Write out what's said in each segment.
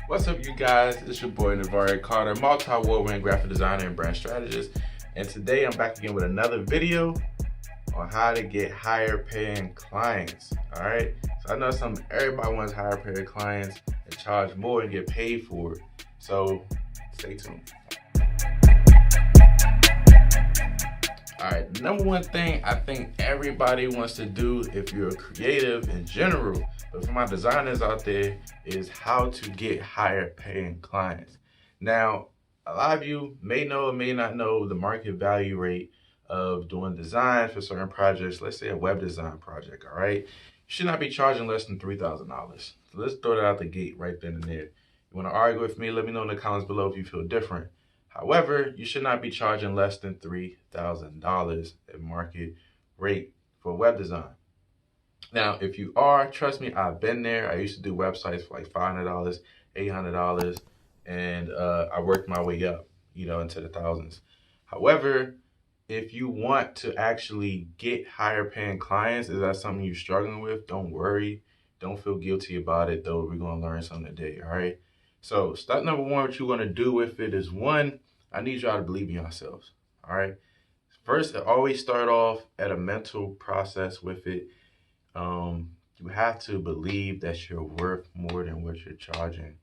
What's up, you guys? It's your boy Navari Carter, multi-award-winning graphic designer and brand strategist. And today I'm back again with another video on how to get higher paying clients. All right. So I know everybody wants higher paying clients and charge more and get paid for it. So stay tuned. All right, number one thing I think everybody wants to do if you're a creative in general, but for my designers out there, is how to get higher paying clients. Now, a lot of you may know or may not know the market value rate of doing designs for certain projects. Let's say a web design project, all right? You should not be charging less than $3,000. So let's throw that out the gate right then and there. You wanna argue with me? Let me know in the comments below if you feel different. However, you should not be charging less than $3,000 at market rate for web design. Now, if you are, trust me, I've been there. I used to do websites for like $500, $800, and I worked my way up, into the thousands. However, if you want to actually get higher paying clients, is that something you're struggling with? Don't worry. Don't feel guilty about it, though. We're going to learn something today, all right? So step number one, what you're going to do with it is, one, I need y'all to believe in yourselves, all right? First, always start off at a mental process with it. You have to believe that you're worth more than what you're charging.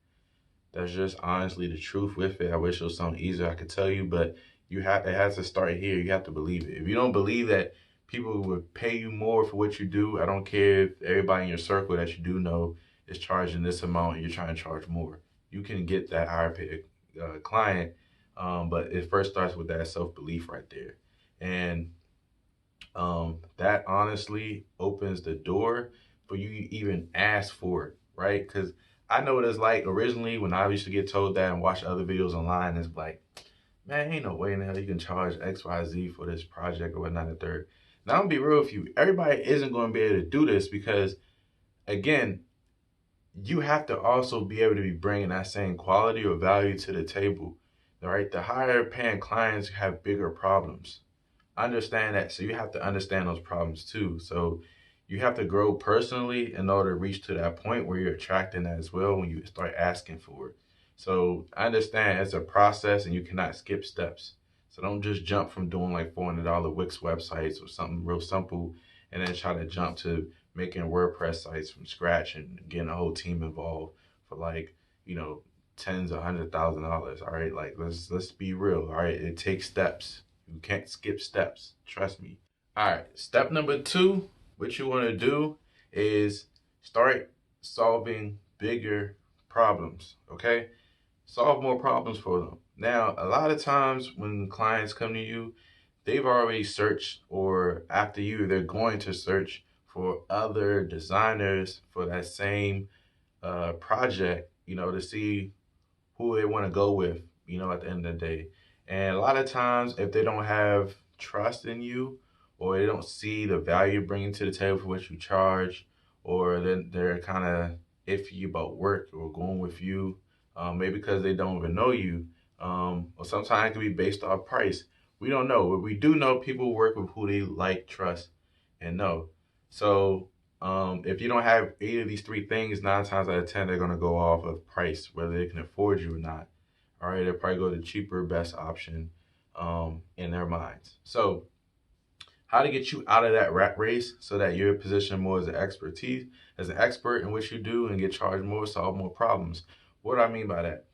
That's just honestly the truth with it. I wish it was something easier I could tell you, but it has to start here. You have to believe it. If you don't believe that people would pay you more for what you do, I don't care if everybody in your circle that you do know is charging this amount and you're trying to charge more. You can get that higher paid client, but it first starts with that self-belief right there. And that honestly opens the door for you to even ask for it, right? Because I know what it's like originally when I used to get told that and watch other videos online. It's like, man, ain't no way in the hell you can charge XYZ for this project or whatnot and third. Now, I'm gonna be real with you. Everybody isn't going to be able to do this because, again, you have to also be able to be bringing that same quality or value to the table, right? The higher paying clients have bigger problems. Understand that. So you have to understand those problems too. So you have to grow personally in order to reach to that point where you're attracting that as well when you start asking for it. So I understand it's a process and you cannot skip steps. So don't just jump from doing like $400 Wix websites or something real simple and then try to jump to making WordPress sites from scratch and getting a whole team involved for like, tens of $100,000. All right. Like let's be real. All right. It takes steps. You can't skip steps. Trust me. All right. Step number two, what you want to do is start solving bigger problems. Okay. Solve more problems for them. Now, a lot of times when clients come to you, they've already searched, or after you, they're going to search for other designers for that same project, to see who they want to go with, at the end of the day. And a lot of times, if they don't have trust in you, or they don't see the value you're bringing to the table for what you charge, or then they're kind of iffy about work or going with you, maybe because they don't even know you, or sometimes it can be based off price. We don't know, but we do know people work with who they like, trust, and know. So if you don't have eight of these three things, 9 times out of 10, they're going to go off of price, whether they can afford you or not. All right, they'll probably go the cheaper, best option in their minds. So how to get you out of that rat race so that you're positioned more as an expert in what you do and get charged more, solve more problems. What do I mean by that?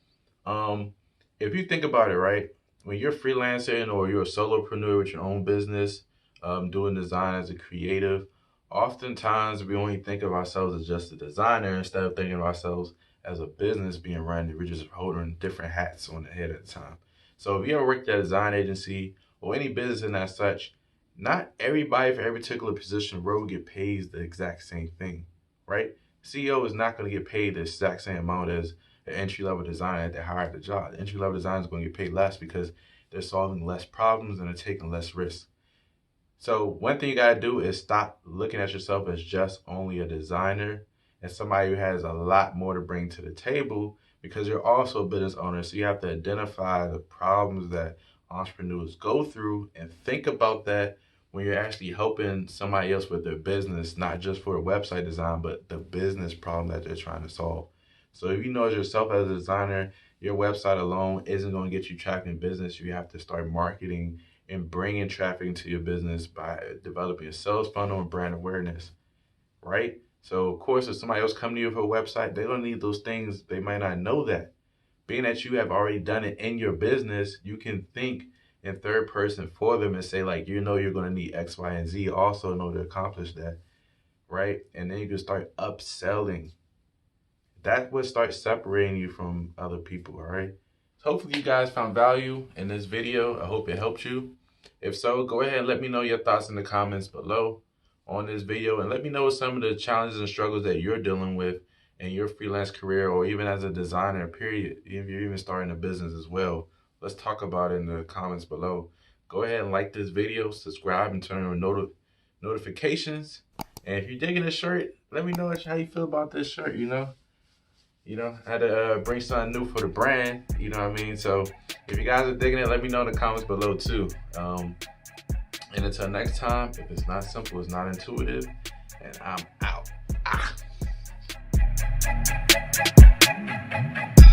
If you think about it, right, when you're freelancing or you're a solopreneur with your own business, doing design as a creative, oftentimes we only think of ourselves as just a designer instead of thinking of ourselves as a business being run. We're just holding different hats on the head at the time. So if you ever worked at a design agency or any business in that such, not everybody for every particular position will get paid the exact same thing, right? CEO is not going to get paid the exact same amount as an entry-level designer that hired the job. The entry-level designer is going to get paid less because they're solving less problems and they're taking less risks. So one thing you got to do is stop looking at yourself as just only a designer and somebody who has a lot more to bring to the table, because you're also a business owner. So you have to identify the problems that entrepreneurs go through and think about that when you're actually helping somebody else with their business, not just for a website design, but the business problem that they're trying to solve. So if you know as yourself as a designer, your website alone isn't going to get you traffic in business. You have to start marketing and bringing traffic into your business by developing a sales funnel and brand awareness, right? So of course, if somebody else come to you for a website, they don't need those things. They might not know that. Being that you have already done it in your business, you can think in third person for them and say, like, you know, you're going to need X, Y, and Z also in order to accomplish that, right? And then you can start upselling. That would start separating you from other people, all right? So hopefully you guys found value in this video. I hope it helped you. If so, go ahead and let me know your thoughts in the comments below on this video, and let me know some of the challenges and struggles that you're dealing with in your freelance career, or even as a designer, period. If you're even starting a business as well, let's talk about it in the comments below. Go ahead and like this video, subscribe, and turn on notifications. And if you're digging this shirt, let me know how you feel about this shirt, I had to bring something new for the brand, you know what I mean? So if you guys are digging it, let me know in the comments below too. And until next time, if it's not simple, it's not intuitive, and I'm out.